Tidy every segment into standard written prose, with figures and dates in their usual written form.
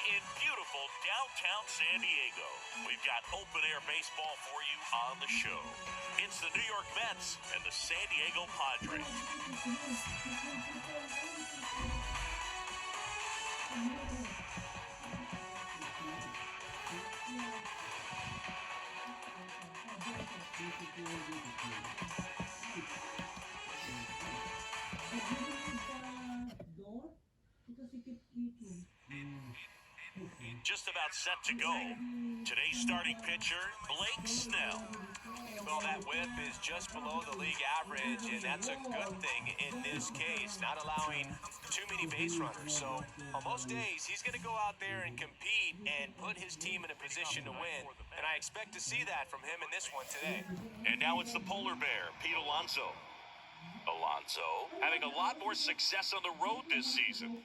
in beautiful downtown San Diego. We've got open-air baseball for you on the show. It's the New York Mets and the San Diego Padres. Just about set to go. Today's starting pitcher, Blake Snell. Well, that whip is just below the league average, and that's a good thing in this case, not allowing too many base runners. So on most days, he's going to go out there and compete and put his team in a position to win, and I expect to see that from him in this one today. And now it's the polar bear, Pete Alonso. Alonso having a lot more success on the road this season.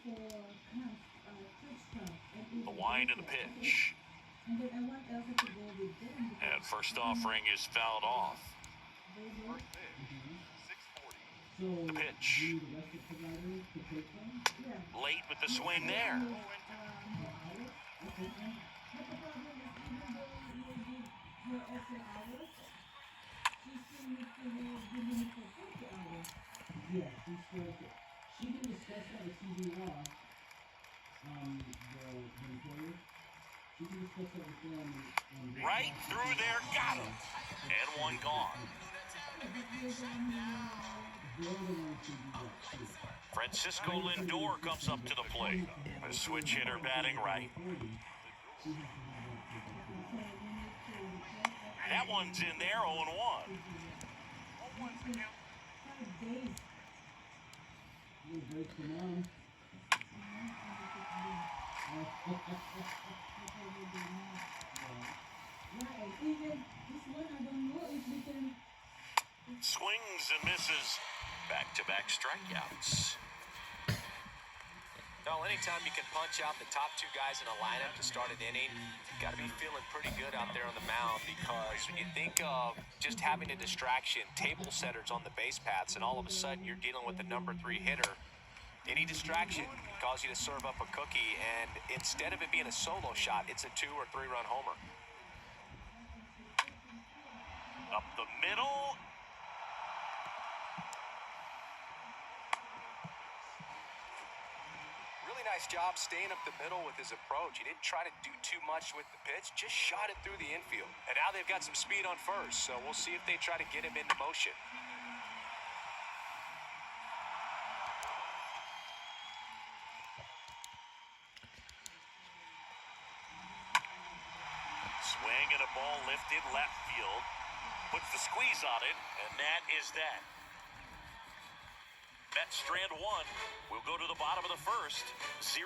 The wind and the pitch. And first offering is fouled off. The pitch. Late with the swing there. Right through there, got him. And one gone. Francisco Lindor comes up to the plate. A switch hitter batting right. That one's in there, 0-1. Swings and misses. Back-to-back strikeouts. Well, anytime you can punch out the top two guys in a lineup to start an inning, you got to be feeling pretty good out there on the mound, because when you think of just having a distraction, table setters on the base paths, and all of a sudden you're dealing with the number 3 hitter, any distraction can cause you to serve up a cookie, and instead of it being a solo shot, it's a 2 or 3 run homer. Up the middle. Really nice job staying up the middle with his approach. He didn't try to do too much with the pitch, just shot it through the infield. And now they've got some speed on first, so we'll see if they try to get him into motion. Swing and a ball lifted left field. Puts the squeeze on it, and that is that. Mets strand 1. We'll go to the bottom of the first. 0-0.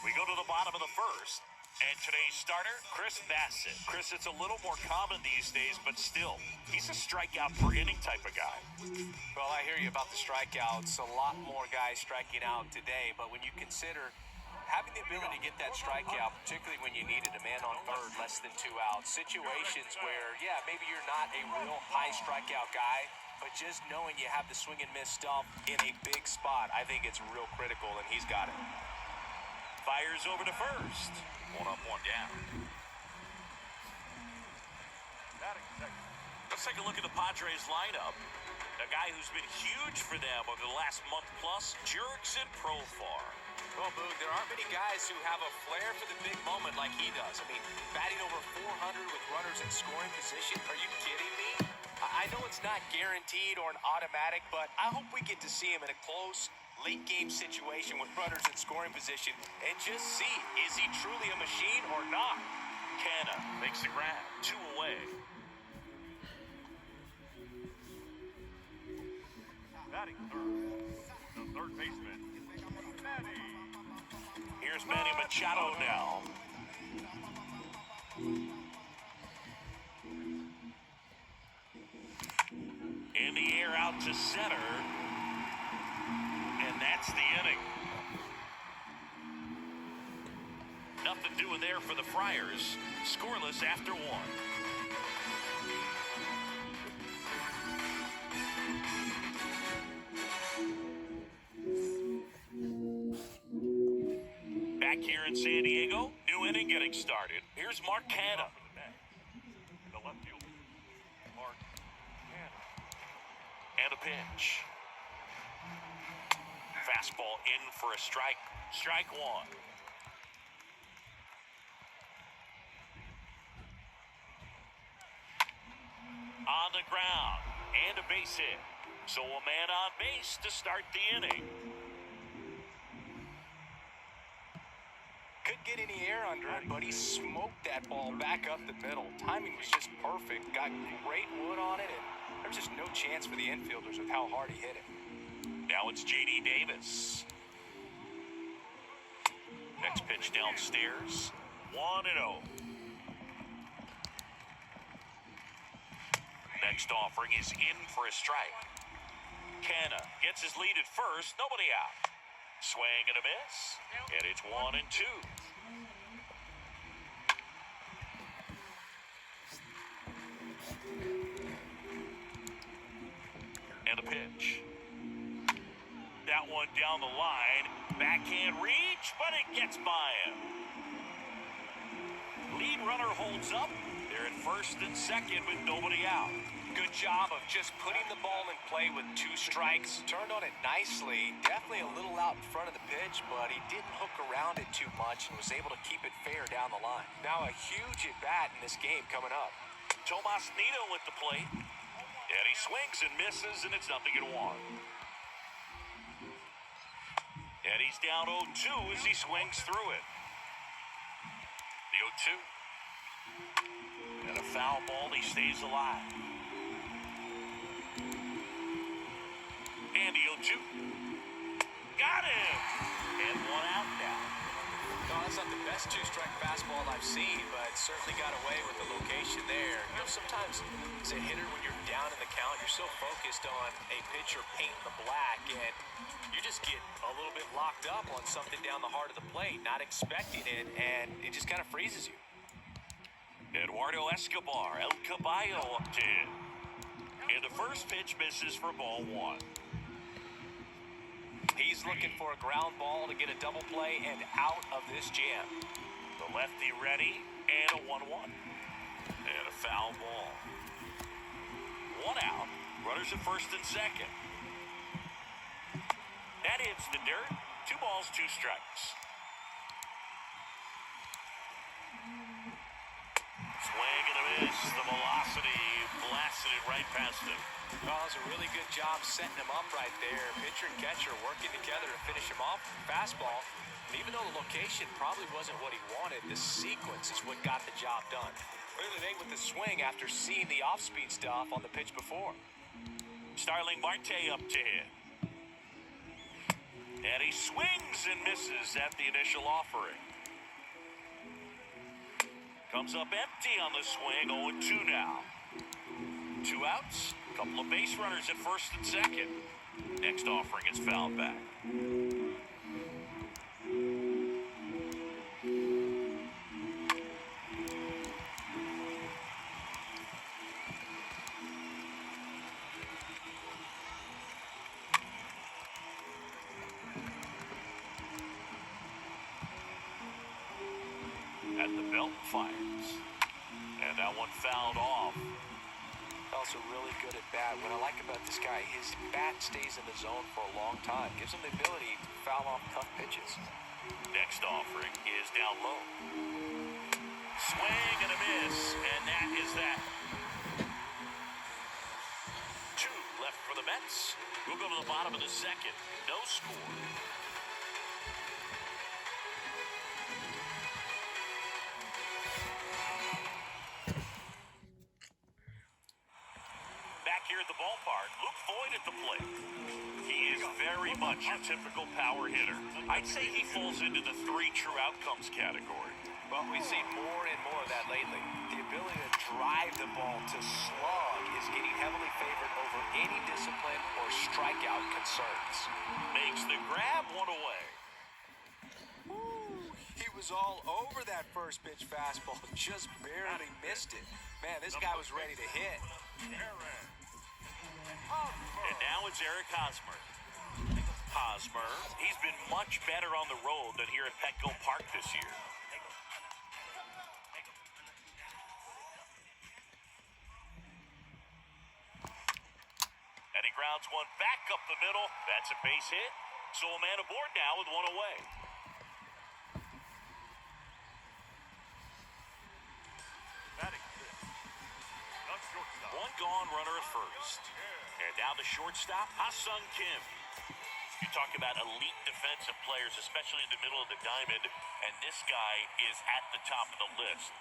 We go to the bottom of the first. And today's starter, Chris Bassett. Chris, it's a little more common these days, but still, he's a strikeout per inning type of guy. Well, I hear you about the strikeouts. A lot more guys striking out today, but when you consider having the ability to get that strikeout, particularly when you needed a man on third, less than 2 outs, situations where, yeah, maybe you're not a real high strikeout guy, but just knowing you have the swing and miss stuff in a big spot, I think it's real critical, and he's got it. Fires over to first. 1 up, 1 down. Let's take a look at the Padres lineup. A guy who's been huge for them over the last month plus, Jurickson Profar. Well, Boog, there aren't many guys who have a flair for the big moment like he does. I mean, batting over 400 with runners in scoring position. Are you kidding me? I know it's not guaranteed or an automatic, but I hope we get to see him in a close, late-game situation with runners in scoring position and just see, is he truly a machine or not? Canna makes the grab. 2 away. Batting third, the third baseman, Manny. Here's Manny Machado now. In the air out to center. And that's the inning. Nothing doing there for the Friars. Scoreless after 1. here in San Diego. New inning getting started. Here's Mark Canha. For the net. The left fielder, Mark Canha. And a pitch. Fastball in for a strike. Strike one. On the ground. And a base hit. So a man on base to start the inning. Couldn't get any air under it, but he smoked that ball back up the middle. Timing was just perfect. Got great wood on it, and there was just no chance for the infielders with how hard he hit it. Now it's J.D. Davis. Next pitch downstairs. 1-0. Next offering is in for a strike. Canha gets his lead at first. Nobody out. Swing and a miss. And it's 1-2. And a pitch. That one down the line. Backhand reach, but it gets by him. Lead runner holds up. They're at first and second with nobody out. Good job of just putting the ball in play with 2 strikes. Turned on it nicely. Definitely a little out in front of the pitch, but he didn't hook around it too much and was able to keep it fair down the line. Now a huge at-bat in this game coming up. Tomas Nido with the plate. And he swings and misses, and it's 0-1. And he's down 0-2 as he swings through it. The 0-2. And a foul ball, he stays alive. And the 0-2. Got him! And 1 out now. No, that's not the best 2-strike fastball I've seen, but certainly got away with the location there. You know, sometimes as a hitter, when you're down in the count, you're so focused on a pitcher painting the black, and you just get a little bit locked up on something down the heart of the plate, not expecting it, and it just kind of freezes you. Eduardo Escobar, El Caballo up to hit. And the first pitch misses for ball 1. He's looking for a ground ball to get a double play and out of this jam. The lefty ready, and a 1-1. And a foul ball. 1 out. Runners at first and second. That hits the dirt. 2 balls, 2 strikes. Swing and a miss. The velocity blasted it right past him. Well, it was a really good job setting him up right there. Pitcher and catcher working together to finish him off. Fastball. And even though the location probably wasn't what he wanted, the sequence is what got the job done. Really late with the swing after seeing the off-speed stuff on the pitch before. Starling Marte up to hit. And he swings and misses at the initial offering. Comes up empty on the swing, 0-2 now. 2 outs, couple of base runners at first and second. Next offering is fouled back. At the belt, fires. And that one fouled off. Also really good at bat. What I like about this guy, his bat stays in the zone for a long time. Gives him the ability to foul off tough pitches. Next offering is down low. Swing and a miss, and that is that. 2 left for the Mets. We'll go to the bottom of the second. No score. Here at the ballpark, Luke Voigt at the plate. He is very much a typical power hitter. I'd say he falls into the 3 true outcomes category. Well, we've seen more and more of that lately. The ability to drive the ball to slug is getting heavily favored over any discipline or strikeout concerns. Makes the grab, 1 away. He was all over that first pitch fastball, just barely missed it. Man, this guy was ready to hit. And now it's Eric Hosmer. Hosmer. He's been much better on the road than here at Petco Park this year. And he grounds one back up the middle. That's a base hit. So a man aboard now with one away. Batting fifth. The shortstop. One gone, runner at first. And now the shortstop, Ha-Sung Kim. You talk about elite defensive players, especially in the middle of the diamond, and this guy is at the top of the list.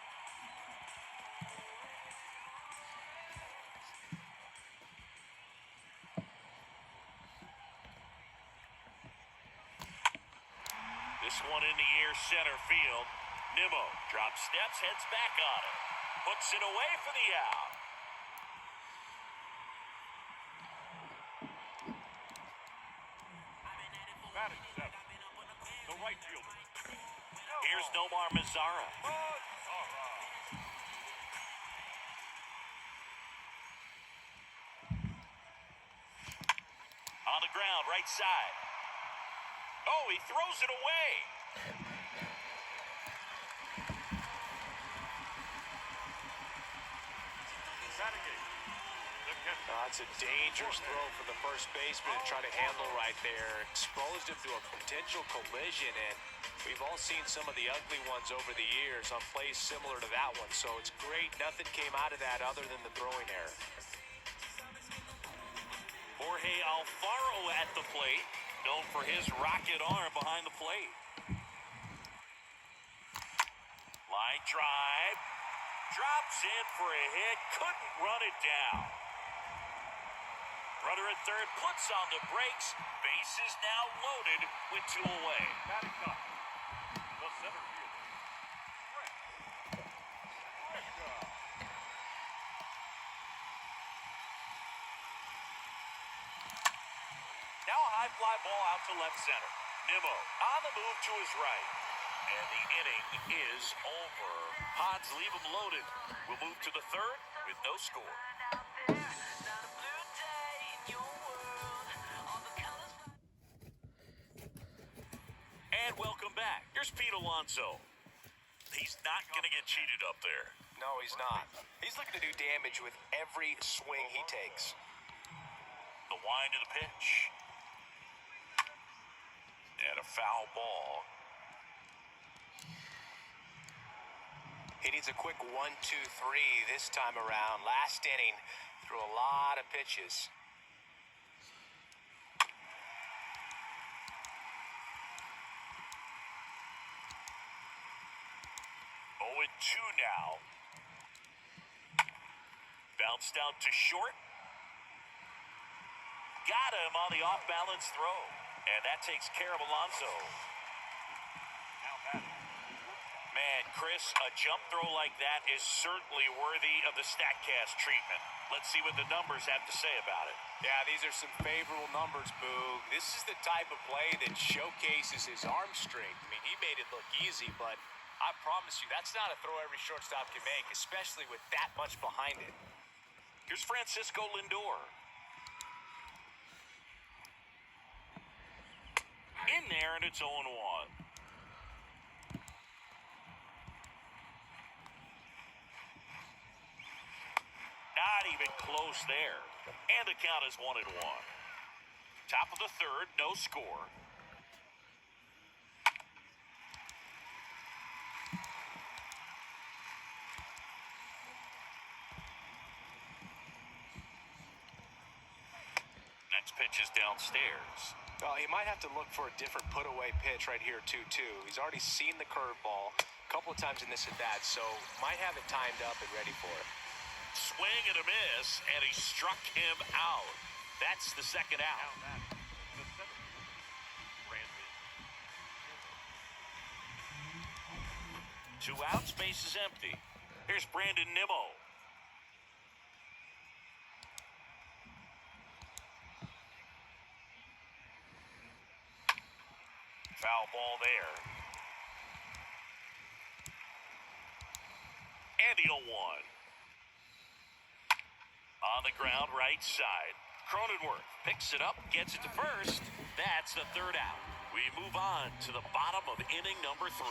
This one in the air, center field. Nimmo drops steps, heads back on it. Puts it away for the out. Batting seventh. The right fielder. Here's Nomar Mazara. On the ground, right side. Oh, he throws it away. Batting eighth. The catcher. That's a dangerous throw for the first baseman to try to handle right there. Exposed him to a potential collision, and we've all seen some of the ugly ones over the years on plays similar to that one. So it's great nothing came out of that other than the throwing error. Jorge Alfaro at the plate, known for his rocket arm behind the plate. Line drive. Drops in for a hit. Couldn't run it down. Runner at third puts on the brakes. Bases now loaded with two away. Batting ninth. The center fielder. Petco. Now a high fly ball out to left center. Nimmo on the move to his right. And the inning is over. Pods leave him loaded. We'll move to the third with no score. And welcome back. Here's Pete Alonso. He's not going to get cheated up there. No, he's not. He's looking to do damage with every swing he takes. The wind of the pitch. And a foul ball. He needs a quick 1-2-3 this time around. Last inning, threw a lot of pitches. Oh, and 2 now. Bounced out to short. Got him on the off-balance throw. And that takes care of Alonso. Now batting. Man, Chris, a jump throw like that is certainly worthy of the StatCast treatment. Let's see what the numbers have to say about it. Yeah, these are some favorable numbers, Boog. This is the type of play that showcases his arm strength. I mean, he made it look easy, but I promise you, that's not a throw every shortstop can make, especially with that much behind it. Here's Francisco Lindor. In there, and it's 0-1. Not even close there. And the count is 1-1. Top of the third, no score. Next pitch is downstairs. Well, he might have to look for a different put-away pitch right here, 2-2. He's already seen the curveball a couple of times in this at-bat, so might have it timed up and ready for it. Swing and a miss, and he struck him out. That's the second Now out. batting. The center fielder. Brandon. 2 outs, base is empty. Here's Brandon Nimmo. Foul ball there. And the 0-1. On the ground, right side. Cronenworth picks it up, gets it to first. That's the third out. We move on to the bottom of inning number 3.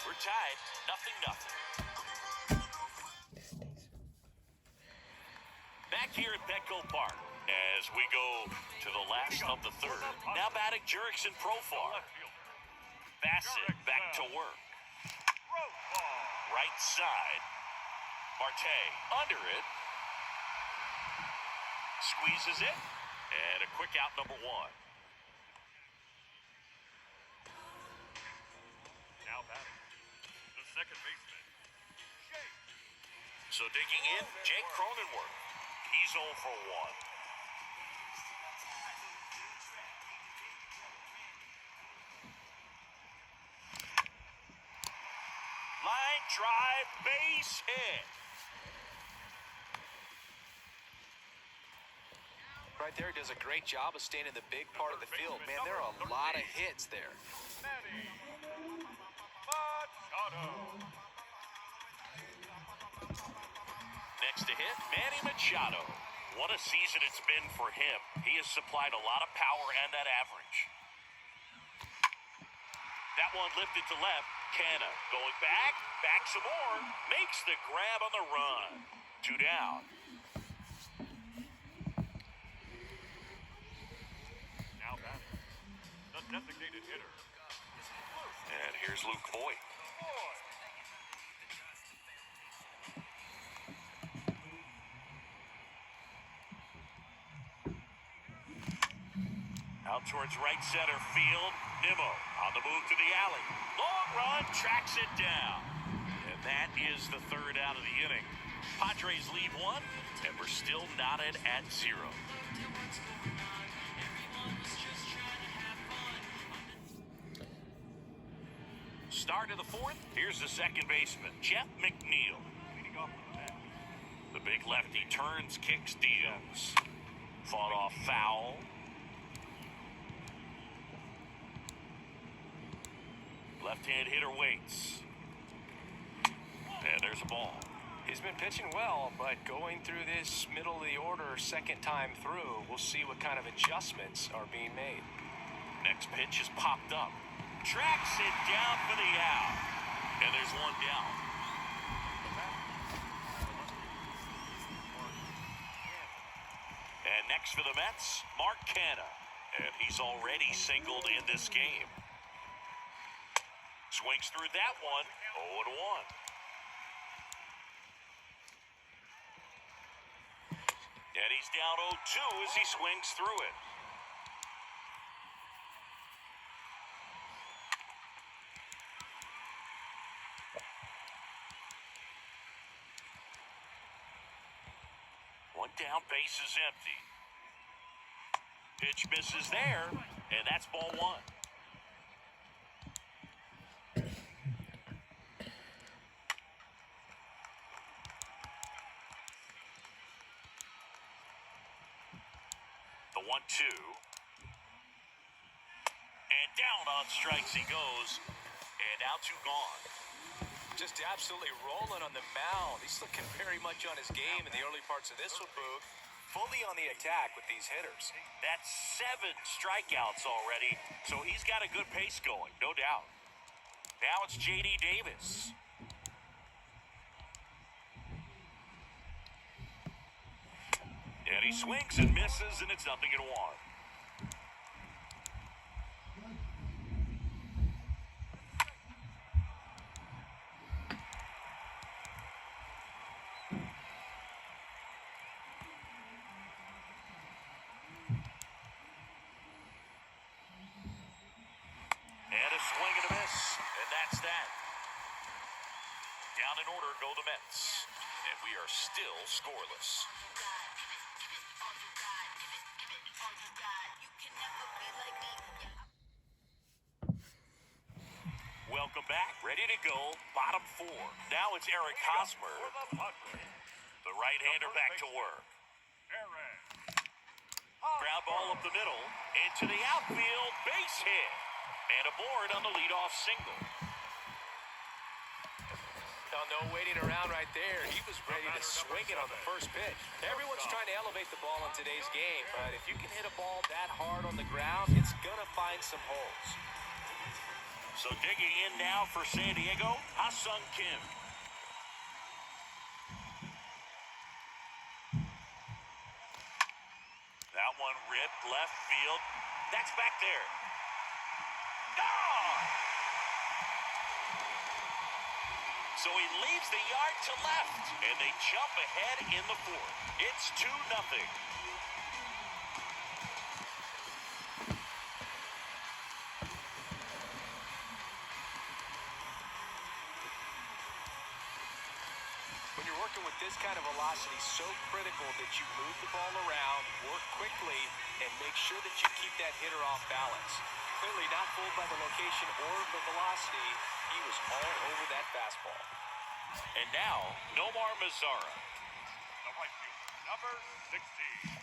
We're tied, 0-0. Back here at Petco Park as we go to the last of the third. Now batting Jurickson Profar. Left fielder. Bassett back to work. Right side. Marte under it. Squeezes it. And a quick out, number 1. Now batting. The second baseman. Shea. So digging in, Jake Cronenworth. He's 0 for 1. Line drive, base hit. Right there, does a great job of staying in the big part of the field. Man, there are a lot of hits there. Manny Machado. Next to hit, Manny Machado. What a season it's been for him. He has supplied a lot of power and that average. That one lifted to left. Canna going back some more. Makes the grab on the run. 2 down. Now batting. The designated hitter. And here's Luke Voigt. Out towards right center field. Nimmo on the move to the alley. Long run, tracks it down. And that is the third out of the inning. Padres lead 1, and we're still knotted at 0. Start of the 4th. Here's the second baseman, Jeff McNeil. Leading off the bat. The big lefty turns, kicks, deals. Fought off foul. Left-hand hitter waits. And there's a ball. He's been pitching well, but going through this middle of the order second time through, we'll see what kind of adjustments are being made. Next pitch is popped up. Tracks it down for the out. And there's one down. And next for the Mets, Mark Canna. And he's already singled in this game. Swings through that one, 0-1. And he's down 0-2 as he swings through it. One down, base is empty. Pitch misses there, and that's ball 1. The 1-2. And down on strikes he goes. And now 2 gone. Just absolutely rolling on the mound. He's looking very much on his game in the early parts of this one, Boog. Fully on the attack with these hitters. That's 7 strikeouts already, so he's got a good pace going, no doubt. Now it's J.D. Davis. And he swings and misses, and it's 0-1. And a swing and a miss, and that's that. Down in order go the Mets, and we are still scoreless. Welcome back, ready to go, bottom 4. Now it's Eric Hosmer, For the Padres. the right-hander back to work. Aaron. Ground ball up the middle, into the outfield, base hit. And aboard on the leadoff single. Now, no waiting hanging around right there. He was ready to swing it on the first pitch. Everyone's trying to elevate the ball in today's game, but if you can hit a ball that hard on the ground, it's going to find some holes. So digging in now for San Diego, Ha-Sung Kim. That one ripped left field. That's back there. Gone! So he leaves the yard to left, and they jump ahead in the fourth. It's 2-0. When you're working with this kind of velocity, so critical that you move the ball around, work quickly, and make sure that you keep that hitter off balance. Clearly not fooled by the location or the velocity. He was all over that fastball. And now, Nomar Mazara. The right fielder, number 16.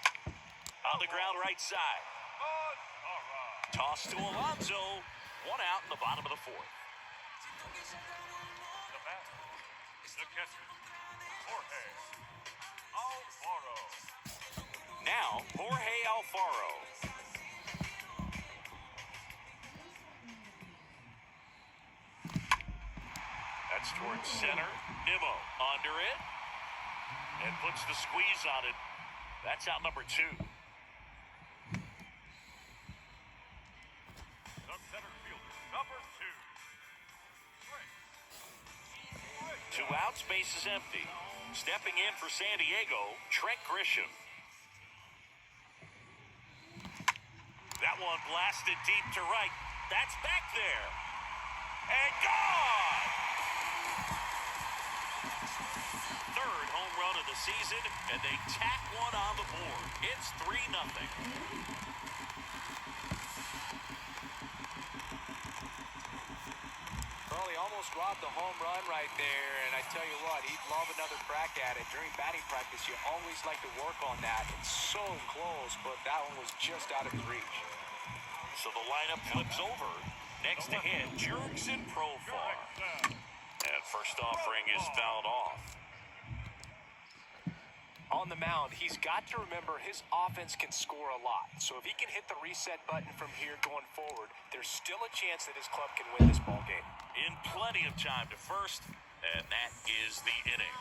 On the ground right side. Mazara. Toss to Alonso. 1 out in the bottom of the fourth. The bat. The catcher. Jorge Alfaro. Now, Jorge Alfaro. That's towards center. Nimmo under it. And puts the squeeze on it. That's out number 2. The center fielder, number 2. 2 outs, base is empty. Stepping in for San Diego, Trent Grisham. That one blasted deep to right. That's back there. And gone! Third home run of the season, and they tack one on the board. It's 3-0. Well, he almost robbed the home run right there, and I tell you what, he'd love another crack at it. During batting practice, you always like to work on that. It's so close, but that one was just out of his reach. So the lineup flips over. Next to him, Jurickson Profar. And first offering is fouled off. On the mound, he's got to remember his offense can score a lot. So if he can hit the reset button from here going forward, there's still a chance that his club can win this ball game. In plenty of time to first, and that is the inning.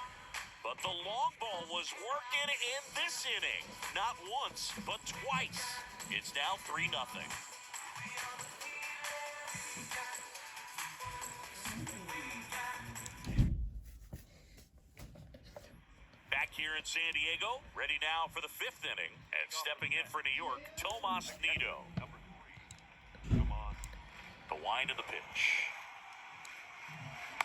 But the long ball was working in this inning. Not once, but twice. It's now 3-0. Back here in San Diego, ready now for the 5th inning. And stepping in for New York, Tomas Nido. Number 3. Come on. The wind of the pitch.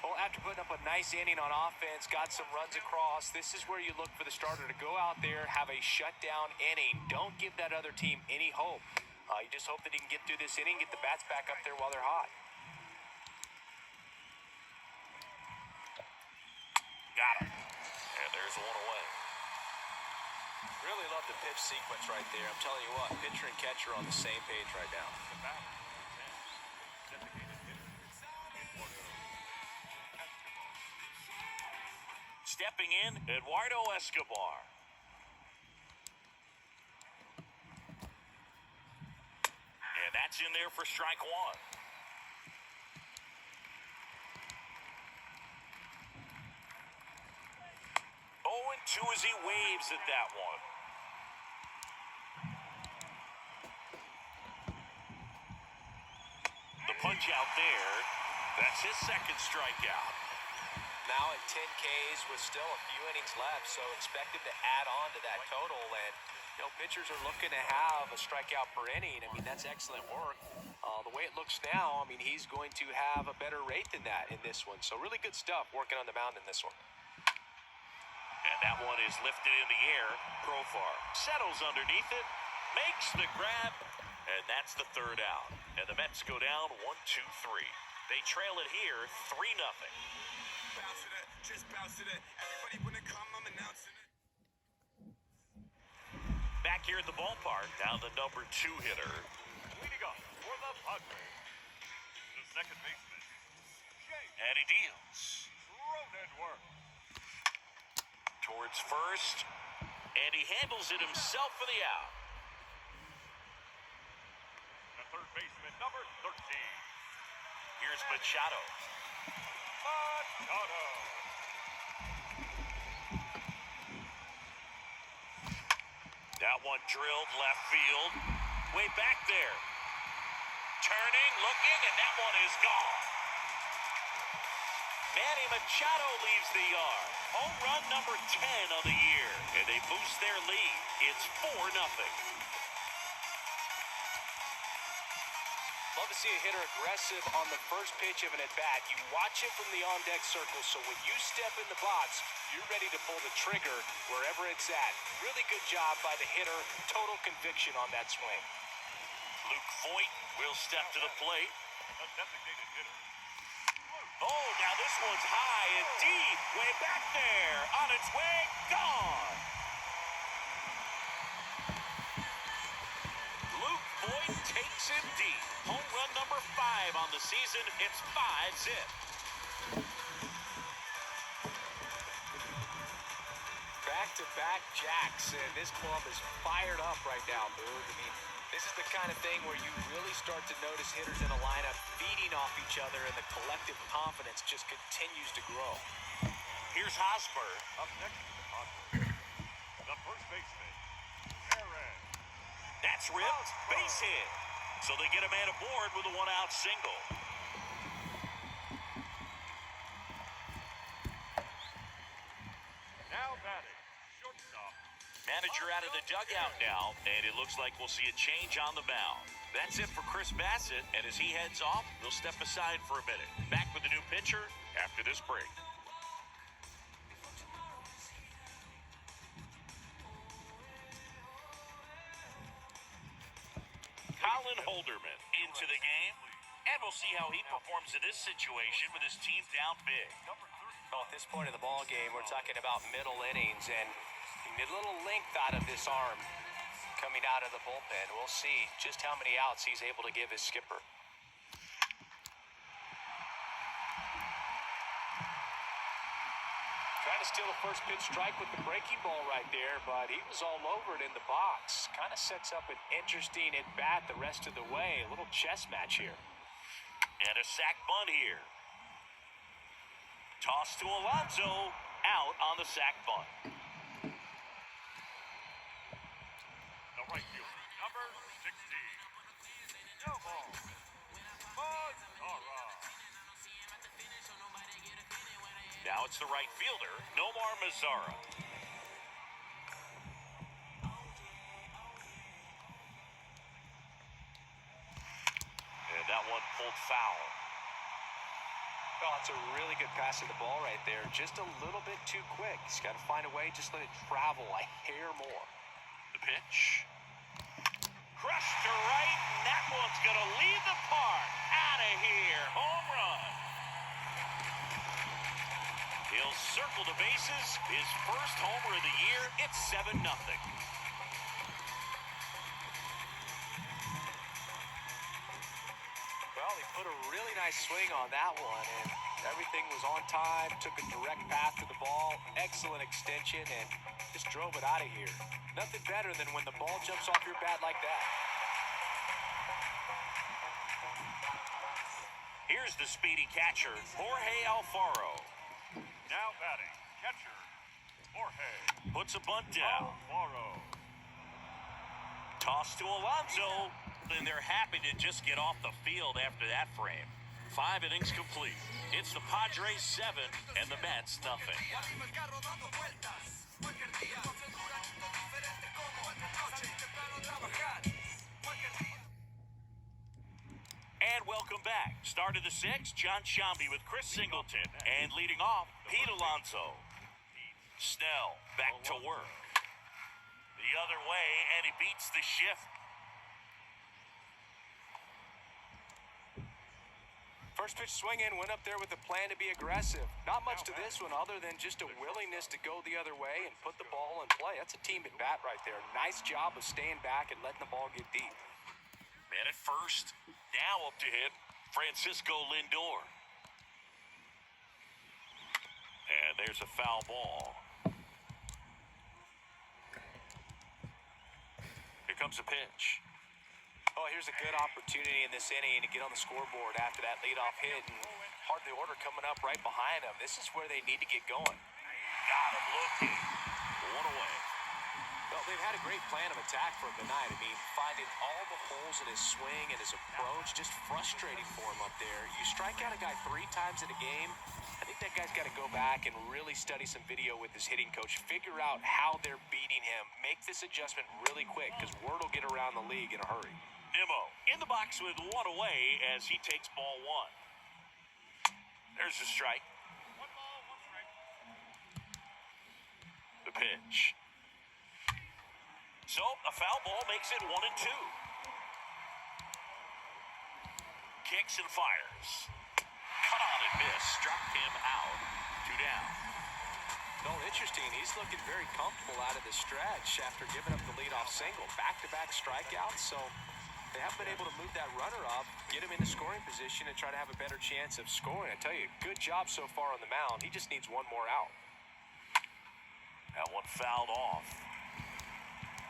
Well, after putting up a nice inning on offense, got some runs across, this is where you look for the starter to go out there, have a shutdown inning. Don't give that other team any hope. You just hope that he can get through this inning, get the bats back up there while they're hot. Got him. And there's one away. Really love the pitch sequence right there. I'm telling you what, pitcher and catcher on the same page right now. The batter, designated hitter, Eduardo Escobar. Stepping in, Eduardo Escobar. And that's in there for strike 1. 0-2 as he waves at that one. The punch out there. That's his second strikeout. Now at 10 Ks with still a few innings left, so expect him to add on to that total. And, you know, pitchers are looking to have a strikeout per inning. I mean, that's excellent work. The way it looks now, I mean, he's going to have a better rate than that in this one. So really good stuff working on the mound in this one. And that one is lifted in the air. Profar settles underneath it, makes the grab, and that's the 3rd out. And the Mets go down 1-2-3. They trail it here 3-0. Just bounce it. Everybody wanna come, I'm announcing it. Back here at the ballpark, now the number 2 hitter. Leading up for the Padres, the second baseman, Jay And he deals. Cronenworth. towards first, and he handles it himself for the out. The third baseman, number 13. Here's Machado. Machado. That one drilled left field. Way back there. Turning, looking, and that one is gone. Manny Machado leaves the yard. Home run number 10 of the year. And they boost their lead. It's 4-0. Love to see a hitter aggressive on the first pitch of an at-bat. You watch him from the on-deck circle, so when you step in the box, you're ready to pull the trigger wherever it's at. Really good job by the hitter. Total conviction on that swing. Luke Voit will step to the plate. A designated hitter. Oh, now this one's high and deep. Way back there. On its way. Gone. Luke Voit takes it deep. Home run number 5 on the season. It's 5-zip. Back-to-back jacks, and this club is fired up right now, Boog. I mean, this is the kind of thing where you really start to notice hitters in a lineup feeding off each other, and the collective confidence just continues to grow. Here's Hosmer. Up next to the Padres, the first baseman, Perez. That's ripped. Base hit. So they get a man aboard with a one-out single. Now batting, shortstop. Manager out of the dugout now, and it looks like we'll see a change on the mound. That's it for Chris Bassett, and as he heads off, we'll step aside for a minute. Back with the new pitcher after this break. Colin Holderman into the game, and we'll see how he performs in this situation with his team down big. Well, at this point of the ball game, we're talking about middle innings, and you need a little length out of this arm coming out of the bullpen. We'll see just how many outs he's able to give his skipper. Trying to steal a first pitch strike with the breaking ball right there, but he was all over it in the box. Kind of sets up an interesting at-bat the rest of the way. A little chess match here. And a sac bunt here. Toss to Alonso, out on the sac bunt. The right fielder, number 16. No ball. Mazara. Now it's the right fielder, Nomar Mazara. And that one pulled foul. Well, it's a really good pass of the ball right there. Just a little bit too quick. He's got to find a way, just let it travel a hair more. The pitch. Crushed to right, and that one's going to leave the park. Out of here. Home run. He'll circle the bases. His first homer of the year. It's 7-0. Well, he put a really nice swing on that one, and everything was on time, took a direct path to the ball, excellent extension, and just drove it out of here. Nothing better than when the ball jumps off your bat like that. Here's the speedy catcher, Jorge Alfaro. Now batting, catcher, Jorge Puts a bunt down. Alfaro. Toss to Alonso. And they're happy to just get off the field after that frame. 5 innings complete. It's the Padres 7 and the Mets nothing. And welcome back. Start of the 6th, John Shambi with Chris Singleton. And leading off, Pete Alonso. Snell back to work. The other way, and he beats the shift. First pitch swing in, went up there with a plan to be aggressive. Not much to this one other than just a willingness to go the other way and put the ball in play. That's a team at bat right there. Nice job of staying back and letting the ball get deep. Man at first. Now up to hit, Francisco Lindor. And there's a foul ball. comes a pitch. Oh, here's a good opportunity in this inning to get on the scoreboard after that leadoff hit. And part of the order coming up right behind them. This is where they need to get going. Got him looking. One away. Well, they've had a great plan of attack for him tonight. I mean, finding all the holes in his swing and his approach, just frustrating for him up there. You strike out a guy 3 times in a game, I think that guy's got to go back and really study some video with his hitting coach, figure out how they're beating him, make this adjustment really quick, because word will get around the league in a hurry. Nimmo in the box with one away as he takes ball 1. There's the strike. 1 ball, 1 strike. The pitch. So, a foul ball makes it 1-2. Kicks and fires. Cut on and miss. Struck him out. 2 down. No, interesting. He's looking very comfortable out of the stretch after giving up the leadoff single. Back-to-back strikeouts, so they haven't been able to move that runner up, get him into scoring position, and try to have a better chance of scoring. I tell you, good job so far on the mound. He just needs one more out. That one fouled off.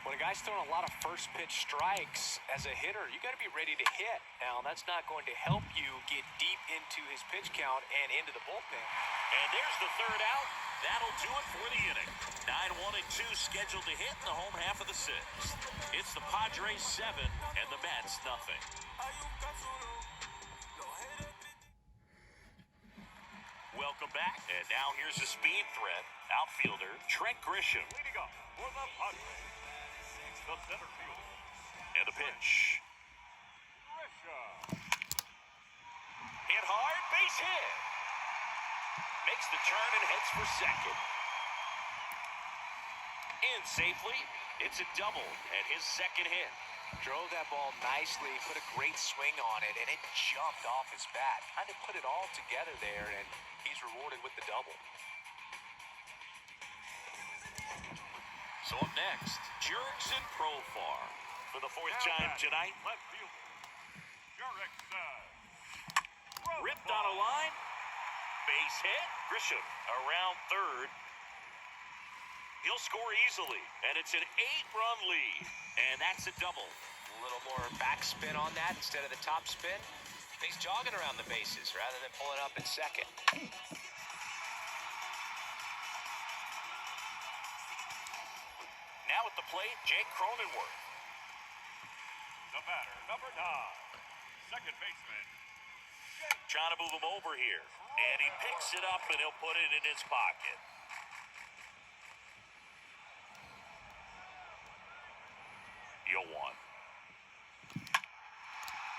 When a guy's throwing a lot of first pitch strikes as a hitter, you got to be ready to hit. Now, that's not going to help you get deep into his pitch count and into the bullpen. And there's the 3rd out. That'll do it for the inning. 9-1-2 scheduled to hit in the home half of the 6th. It's the Padres 7 and the Mets nothing. Welcome back. And now here's the speed threat. Outfielder Trent Grisham. Leading up for the Padres, the center fielder. And a pitch. Grisham. Hit hard, base hit. Makes the turn and heads for second. In safely, it's a double and his second hit. Drove that ball nicely, put a great swing on it, and it jumped off his bat. Kind of put it all together there, and he's rewarded with the double. So up next, Jurickson Profar. For the 4th time tonight. Left fielder, Jurickson. Ripped on a line. Base hit. Grisham around 3rd. He'll score easily, and it's an 8-run lead. And that's a double. A little more backspin on that instead of the top spin. He's jogging around the bases rather than pulling up at second. Now at the plate, Jake Cronenworth. The batter, number 9, second baseman. Trying to move him over here. And he picks it up, and he'll put it in his pocket. You'll one.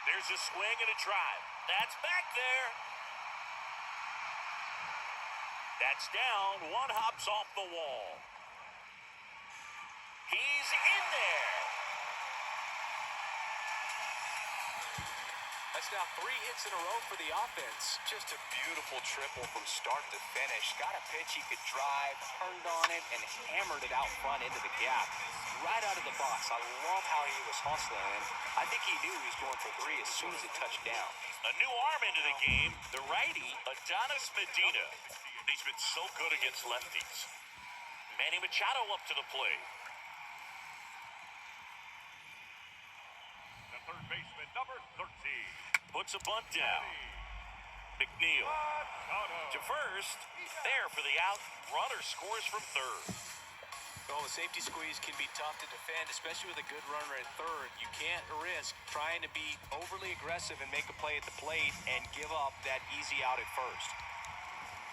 There's a swing and a drive. That's back there. That's down. One hops off the wall. He's in there. That's now 3 hits in a row for the offense. Just a beautiful triple from start to finish. Got a pitch he could drive, turned on it, and hammered it out front into the gap. Right out of the box. I love how he was hustling, and I think he knew he was going for 3 as soon as it touched down. A new arm into the game, the righty, Adonis Medina. He's been so good against lefties. Manny Machado up to the plate. The third baseman, number 13. Puts a bunt down. McNeil to first. There for the out. Runner scores from 3rd. Well, the safety squeeze can be tough to defend, especially with a good runner at 3rd. You can't risk trying to be overly aggressive and make a play at the plate and give up that easy out at first.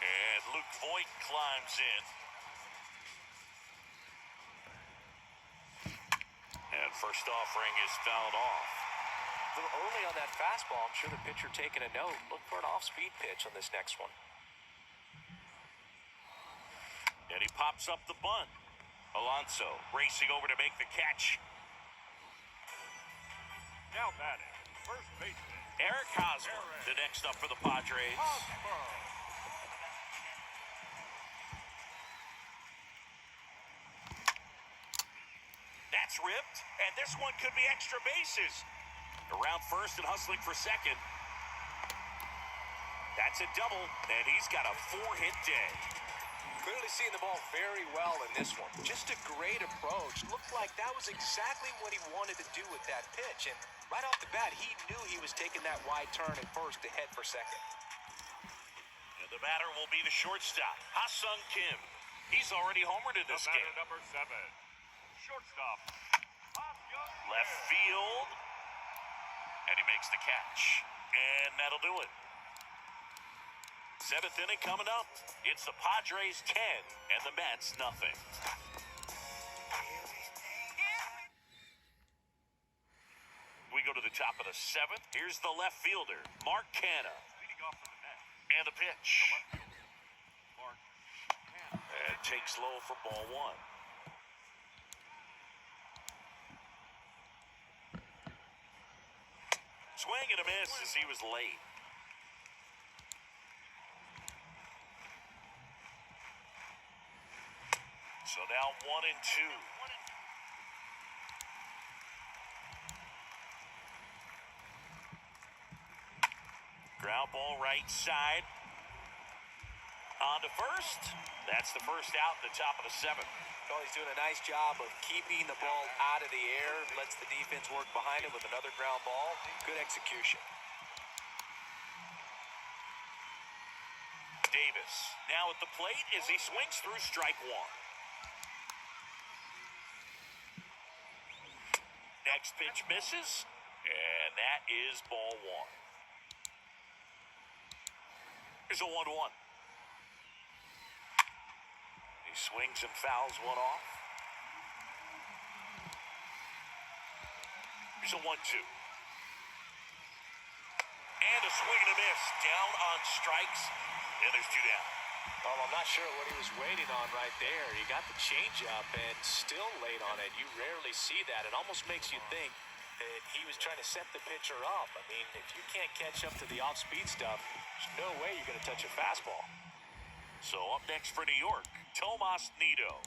And Luke Voigt climbs in. And first offering is fouled off. A little early on that fastball. I'm sure the pitcher taking a note. Look for an off-speed pitch on this next one. And he pops up the bunt. Alonso racing over to make the catch. Now batting, first baseman. Eric Hosmer, the next up for the Padres. Hosmer. That's ripped, and this one could be extra bases. Around first and hustling for second. That's a double, and he's got a 4-hit day. Clearly seeing the ball very well in this one. Just a great approach. Looked like that was exactly what he wanted to do with that pitch. And right off the bat, he knew he was taking that wide turn at first to head for second. And the batter will be the shortstop, Ha-Sung Kim. He's already homered in The this batter, game. number 7. Shortstop. Left field. And he makes the catch. And that'll do it. 7th inning coming up. It's the Padres 10 and the Mets nothing. We go to the top of the 7th. Here's the left fielder, Mark Canha. Leading off for the Mets. And the pitch. The left fielder, Mark Canha. And takes low for ball 1. Swing and a miss as he was late. So now 1-2. Ground ball right side. On to first. That's the first out at the top of the 7th. Well, he's doing a nice job of keeping the ball out of the air. Lets the defense work behind him with another ground ball. Good execution. Davis now at the plate as he swings through strike 1. Next pitch misses, and that is ball 1. Here's a 1-1. He swings and fouls one off. Here's a 1-2. And a swing and a miss. Down on strikes, and there's 2 down. Well, I'm not sure what he was waiting on right there. He got the changeup and still late on it. You rarely see that. It almost makes you think that he was trying to set the pitcher up. I mean, if you can't catch up to the off-speed stuff, there's no way you're going to touch a fastball. So up next for New York, Tomas Nido.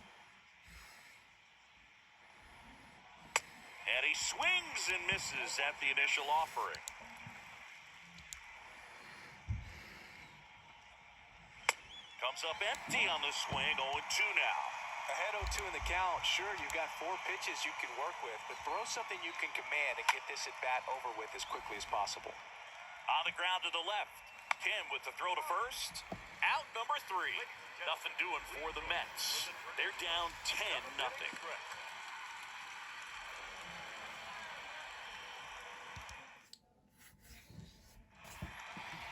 And he swings and misses at the initial offering. Comes up empty on the swing, 0-2 now. Ahead 0-2 in the count. Sure, you've got 4 pitches you can work with, but throw something you can command and get this at-bat over with as quickly as possible. On the ground to the left. Kim with the throw to first. Out number 3. Nothing doing for the Mets. They're down 10-0.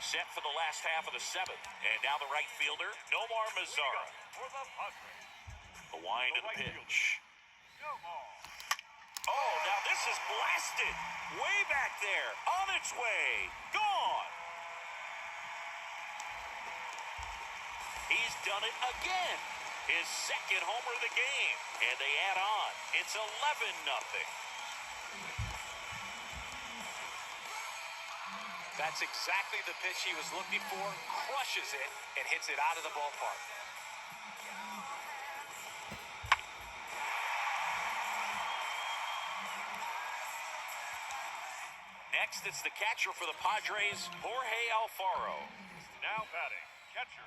Set for the last half of the 7th. And now the right fielder, Nomar Mazara. For the Padres. The wind and the pitch. No more. Oh, now this is blasted. Way back there. On its way. Gone. He's done it again. His 2nd homer of the game. And they add on. It's 11-0. That's exactly the pitch he was looking for. Crushes it and hits it out of the ballpark. Next, it's the catcher for the Padres, Jorge Alfaro. Now batting. Catcher.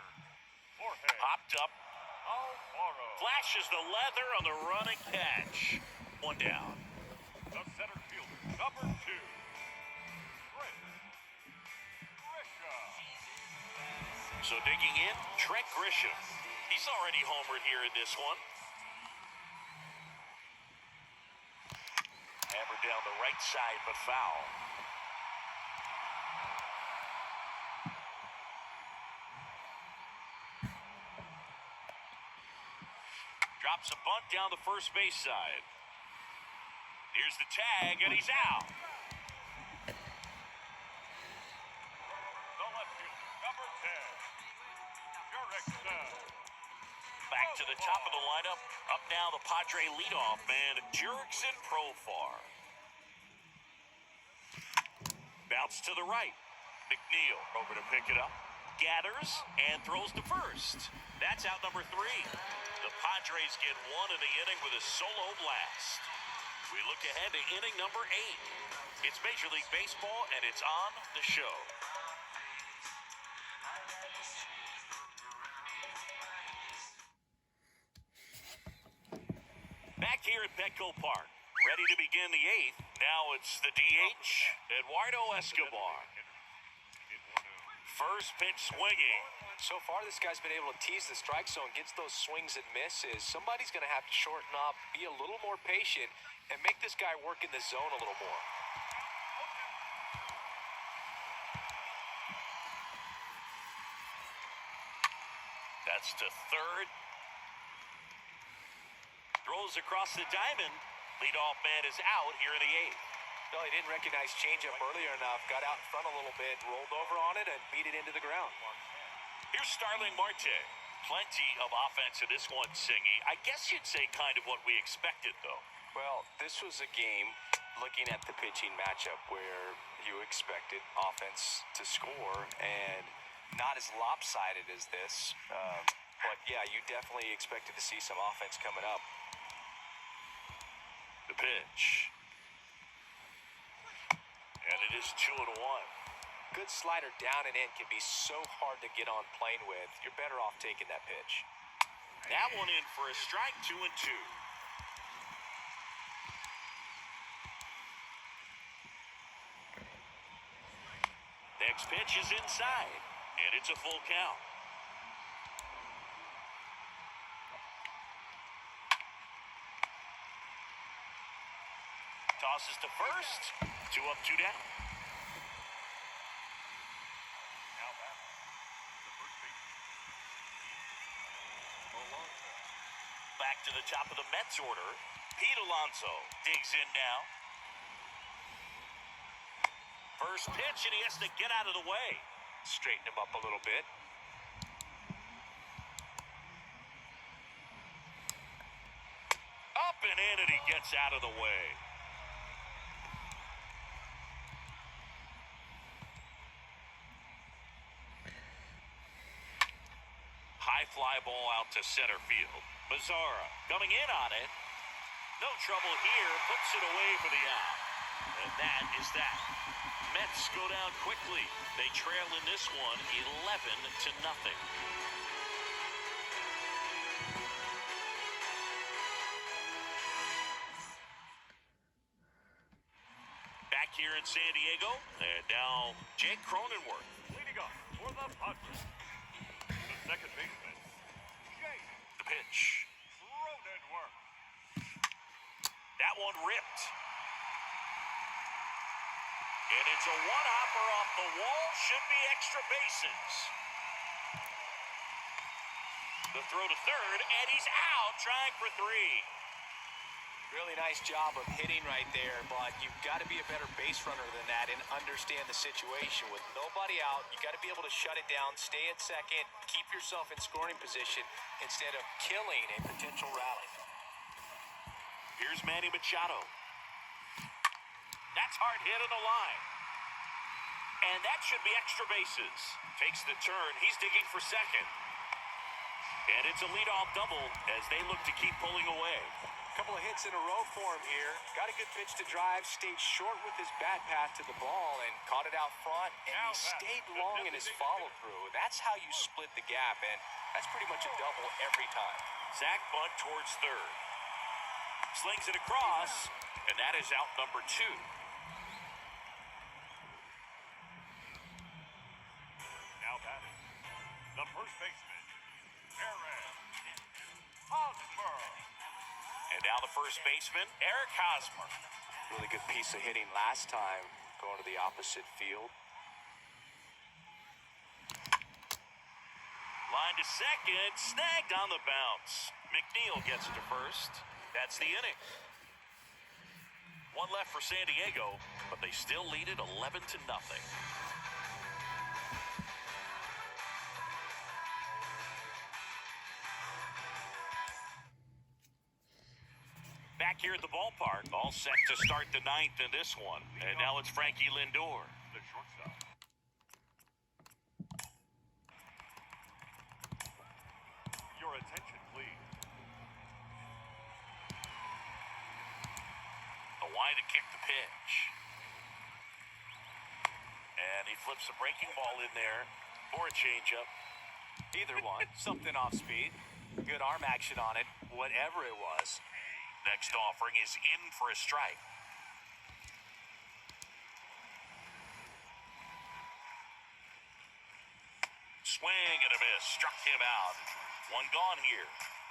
Jorge. Popped up, Alfaro. flashes the leather on the run and catch. 1 down. The center fielder. Number 2. So digging in, Trent Grisham. He's already homered here in this one. Hammered down the right side, but foul. Drops a bunt down the first base side. Here's the tag, and he's out. The left fielder. Number 10. Back to the top of the lineup. Up now, the Padre leadoff man, Jurickson Profar. Bounce to the right. McNeil over to pick it up. Gathers and throws to first. That's out number 3. The Padres get 1 in the inning with a solo blast. We look ahead to inning number 8. It's Major League Baseball, and it's on the show. at Petco Park. Ready to begin the eighth. Now it's the DH, Eduardo Escobar. First pitch swinging. So far, this guy's been able to tease the strike zone, gets those swings and misses. Somebody's going to have to shorten up, be a little more patient, and make this guy work in the zone a little more. That's to third. Throws across the diamond. Leadoff man is out here in the eighth. No, he didn't recognize changeup earlier enough. Got out in front a little bit, rolled over on it, and beat it into the ground. Here's Starling Marte. Plenty of offense in this one, Singy. I guess you'd say kind of what we expected, though. Well, this was a game, looking at the pitching matchup, where you expected offense to score, and not as lopsided as this. But, yeah, you definitely expected to see some offense coming up. The pitch. And it is 2-1. Good slider down and in can be so hard to get on plane with. You're better off taking that pitch. That one in for a strike, 2-2. Next pitch is inside, and it's a full count. Tosses to first. 2 up, 2 down. Now back. The first baseman. Back to the top of the Mets order. Pete Alonso digs in now. First pitch, and he has to get out of the way. Straighten him up a little bit. Up and in, and he gets out of the way. High fly ball out to center field. Mazzara coming in on it. No trouble here. Puts it away for the out. And that is that. Mets go down quickly. They trail in this one 11-0. Back here in San Diego, and now Jake Cronenworth. Leading up for the Padres. The second baseman. Jake The pitch. Cronenworth. That one ripped. And it's a one-hopper off the wall. Should be extra bases. The throw to third, and he's out trying for 3. Really nice job of hitting right there, but you've got to be a better base runner than that and understand the situation. With nobody out, you got to be able to shut it down, stay at second, keep yourself in scoring position instead of killing a potential rally. Here's Manny Machado. That's hard hit on the line. And that should be extra bases. Takes the turn. He's digging for second. And it's a leadoff double as they look to keep pulling away. A couple of hits in a row for him here. Got a good pitch to drive, stayed short with his bat path to the ball, and caught it out front, and he stayed long in his follow-through. That's how you split the gap, and that's pretty much a double every time. Zach bunt towards third. Slings it across, and that is out number 2. Now batting. The first baseman. Aaron Hosmer. And now the first baseman, Eric Hosmer. Really good piece of hitting last time, going to the opposite field. Line to second, snagged on the bounce. McNeil gets it to first. That's the inning. One left for San Diego, but they still lead it 11-0. Back here at the ballpark, all set to start the 9th in this one. And now it's Frankie Lindor. The shortstop. Your attention, please. The wide to kick the pitch. And he flips a breaking ball in there for a changeup. Either one, something off speed. Good arm action on it, whatever it was. Next offering is in for a strike. Swing and a miss. Struck him out. One gone here.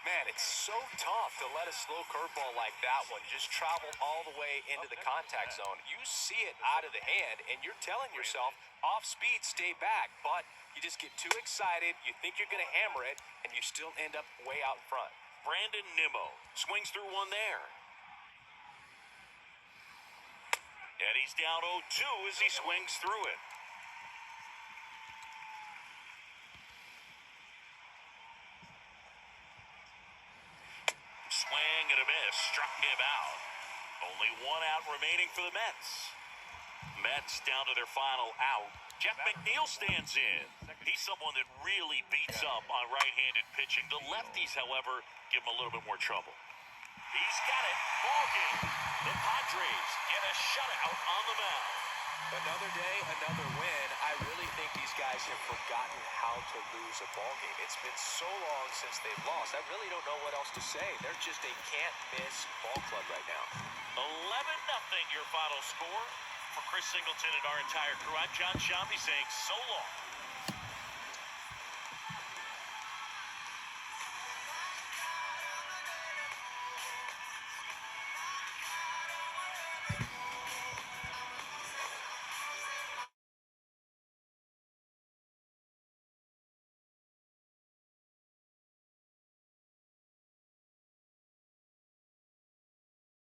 Man, it's so tough to let a slow curveball like that one just travel all the way into the contact zone. You see it out of the hand, and you're telling yourself, off speed, stay back. But you just get too excited, you think you're going to hammer it, and you still end up way out in front. Brandon Nimmo swings through one there. And he's down 0-2 as he swings through it. Swing and a miss. Struck him out. Only one out remaining for the Mets. Mets down to their final out. Jeff McNeil stands in. He's someone that really beats up on right-handed pitching. The lefties, however, give him a little bit more trouble. He's got it. Ball game. The Padres get a shutout on the mound. Another day, another win. I really think these guys have forgotten how to lose a ball game. It's been so long since they've lost. I really don't know what else to say. They're just a can't-miss ball club right now. 11-0 your final score. For Chris Singleton and our entire crew, I'm John Shambi saying so long.